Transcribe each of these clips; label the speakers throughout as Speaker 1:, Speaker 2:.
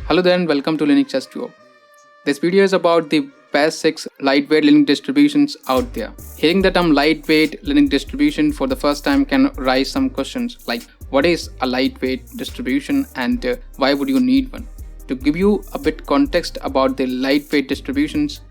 Speaker 1: Hello there and welcome to Linux H2O. This video is about the best 6 lightweight Linux distributions out there. Hearing the term lightweight Linux distribution for the first time can raise some questions like what is a lightweight distribution and why would you need one? To give you a bit context about the lightweight distributions,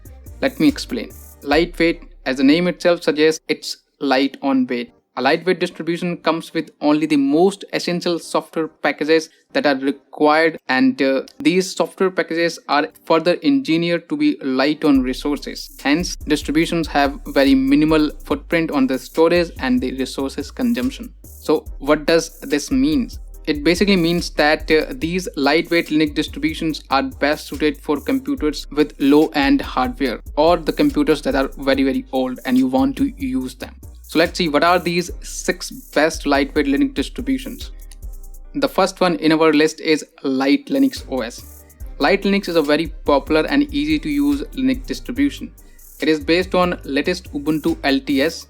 Speaker 1: let me explain. Lightweight, as the name itself suggests, it's light on weight. A lightweight distribution comes with only the most essential software packages that are required, and these software packages are further engineered to be light on resources. Hence, distributions have very minimal footprint on the storage and the resources consumption. So what does this mean? It basically means that these lightweight Linux distributions are best suited for computers with low-end hardware or the computers that are very old and you want to use them. So let's see what are these 6 best lightweight Linux distributions. The first one in our list is Light Linux OS. Light Linux is a very popular and easy to use Linux distribution. It is based on latest Ubuntu LTS.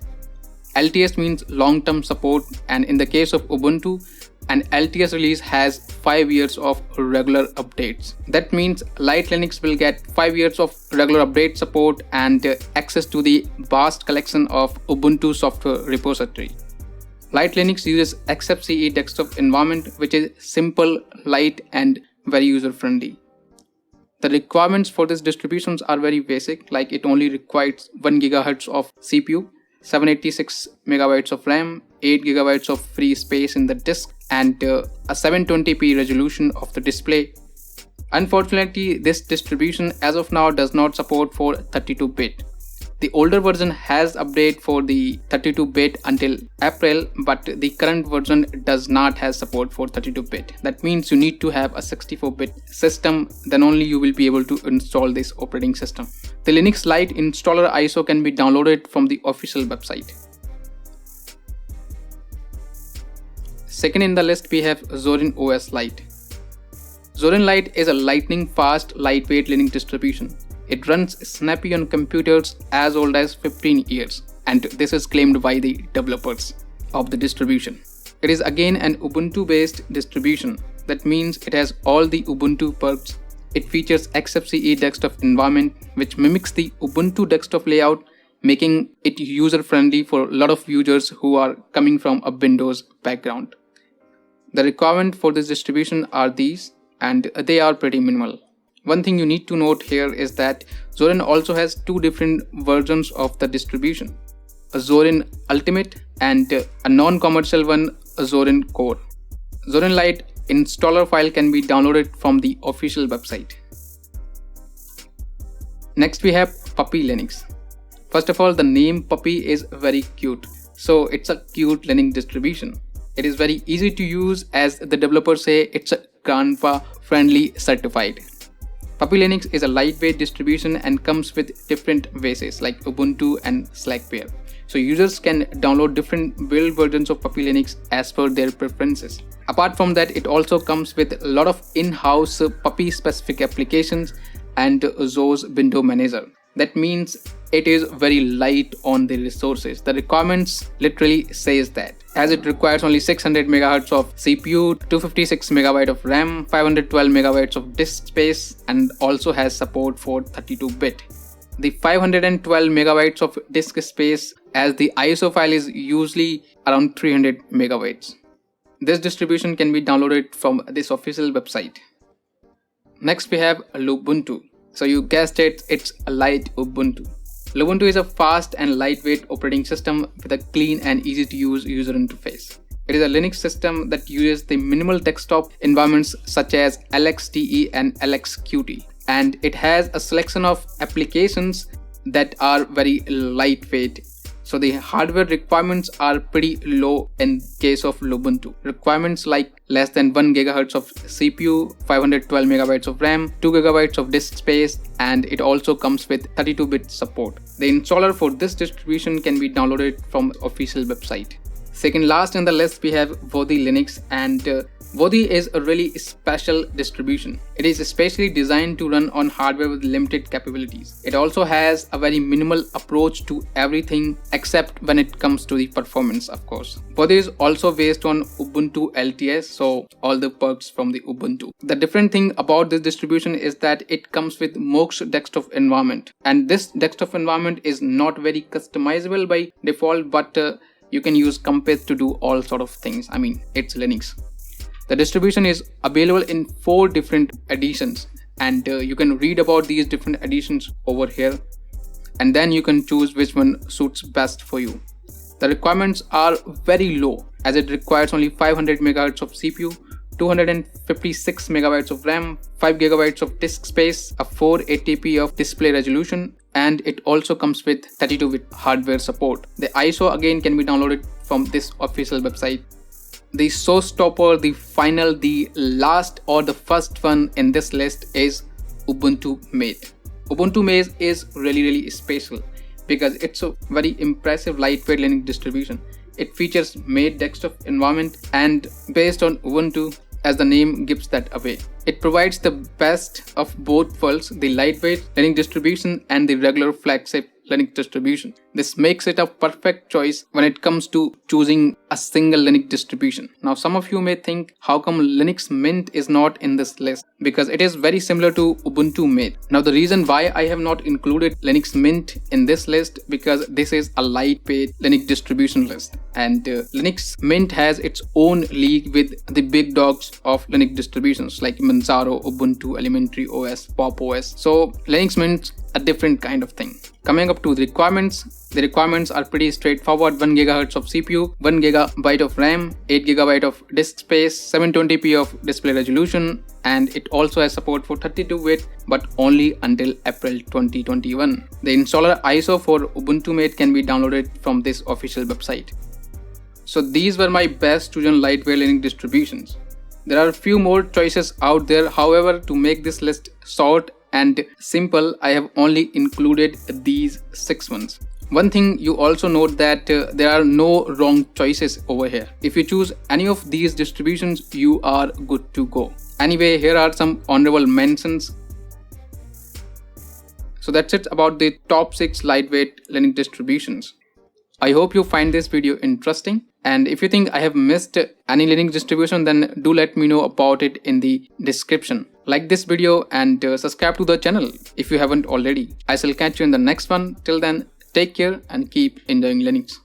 Speaker 1: LTS means long-term support, and in the case of Ubuntu, an LTS release has 5 years of regular updates. That means Light Linux will get 5 years of regular update support and access to the vast collection of Ubuntu software repository. Light Linux uses XFCE desktop environment, which is simple, light and very user friendly. The requirements for these distributions are very basic, like it only requires 1 GHz of CPU, 786 MB of RAM, 8 GB of free space in the disk, and a 720p resolution of the display. Unfortunately, this distribution as of now does not support for 32-bit. The older version has update for the 32-bit until April, but the current version does not have support for 32-bit. That means you need to have a 64-bit system, then only you will be able to install this operating system. The Linux Lite installer ISO can be downloaded from the official website. Second in the list we have Zorin OS Lite. Zorin Lite is a lightning fast lightweight Linux distribution. It runs snappy on computers as old as 15 years, and this is claimed by the developers of the distribution. It is again an Ubuntu based distribution. That means it has all the Ubuntu perks. It features XFCE desktop environment which mimics the Ubuntu desktop layout, making it user friendly for a lot of users who are coming from a Windows background. The requirement for this distribution are these, and they are pretty minimal. One thing you need to note here is that Zorin also has 2 different versions of the distribution, a Zorin Ultimate and a non-commercial one, a Zorin Core. Zorin Lite installer file can be downloaded from the official website. Next we have Puppy Linux. First of all, the name Puppy is very cute, so it's a cute Linux distribution. It is very easy to use, as the developers say it's a grandpa friendly certified. Puppy Linux is a lightweight distribution and comes with different bases like Ubuntu and Slackware. So users can download different build versions of Puppy Linux as per their preferences. Apart from that, it also comes with a lot of in-house Puppy specific applications and Zo's window manager. That means it is very light on the resources. The requirements literally says that, as it requires only 600 MHz of CPU, 256 MB of RAM, 512 MB of disk space, and also has support for 32-bit. The 512 MB of disk space, as the ISO file is usually around 300 MB. This distribution can be downloaded from this official website. Next we have Lubuntu. So you guessed it, it's a light Ubuntu. Lubuntu is a fast and lightweight operating system with a clean and easy to use user interface. It is a Linux system that uses the minimal desktop environments such as LXDE and LXQT, and it has a selection of applications that are very lightweight. So the hardware requirements are pretty low in case of Lubuntu. Requirements like less than 1 GHz of CPU, 512 MB of RAM, 2 GB of disk space, and it also comes with 32-bit support. The installer for this distribution can be downloaded from official website. Second last in the list we have Vodhi Linux, and Wodi is a really special distribution. It is especially designed to run on hardware with limited capabilities. It also has a very minimal approach to everything except when it comes to the performance, of course. Wodi is also based on Ubuntu LTS, so all the perks from the Ubuntu. The different thing about this distribution is that it comes with Mox desktop environment, and this desktop environment is not very customizable by default, but you can use Compass to do all sort of things. I mean, it's Linux. The distribution is available in 4 different editions, and you can read about these different editions over here, and then you can choose which one suits best for you. The requirements are very low, as it requires only 500 MHz of CPU, 256 MB of RAM, 5 GB of disk space, a 480p of display resolution, and it also comes with 32-bit hardware support. The ISO again can be downloaded from this official website. The showstopper, the final, the last or the first one in this list is Ubuntu Mate. Ubuntu Mate is really special because it's a very impressive lightweight Linux distribution. It features Mate desktop environment and based on Ubuntu, as the name gives that away. It provides the best of both worlds, the lightweight Linux distribution and the regular flagship Linux distribution. This makes it a perfect choice when it comes to choosing a single Linux distribution. Now some of you may think, how come Linux Mint is not in this list? Because it is very similar to Ubuntu Mate. Now the reason why I have not included Linux Mint in this list, because this is a lightweight Linux distribution list, and Linux Mint has its own league with the big dogs of Linux distributions like Manjaro, Ubuntu, Elementary OS, Pop OS. So Linux Mint a different kind of thing. Coming up to the requirements are pretty straightforward. 1 GHz of CPU, 1 GB of RAM, 8 GB of disk space, 720p of display resolution, and it also has support for 32-bit but only until April 2021. The installer ISO for Ubuntu Mate can be downloaded from this official website. So these were my best chosen lightweight Linux distributions. There are a few more choices out there, however, to make this list short and simple, I have only included these 6 ones. One thing you also note that there are no wrong choices over here. If you choose any of these distributions, you are good to go. Anyway, here are some honorable mentions. So that's it about the top 6 lightweight Linux distributions. I hope you find this video interesting, and if you think I have missed any Linux distribution, then do let me know about it in the description. Like this video and subscribe to the channel if you haven't already. I shall catch you in the next one. Till then, take care and keep enjoying Linux.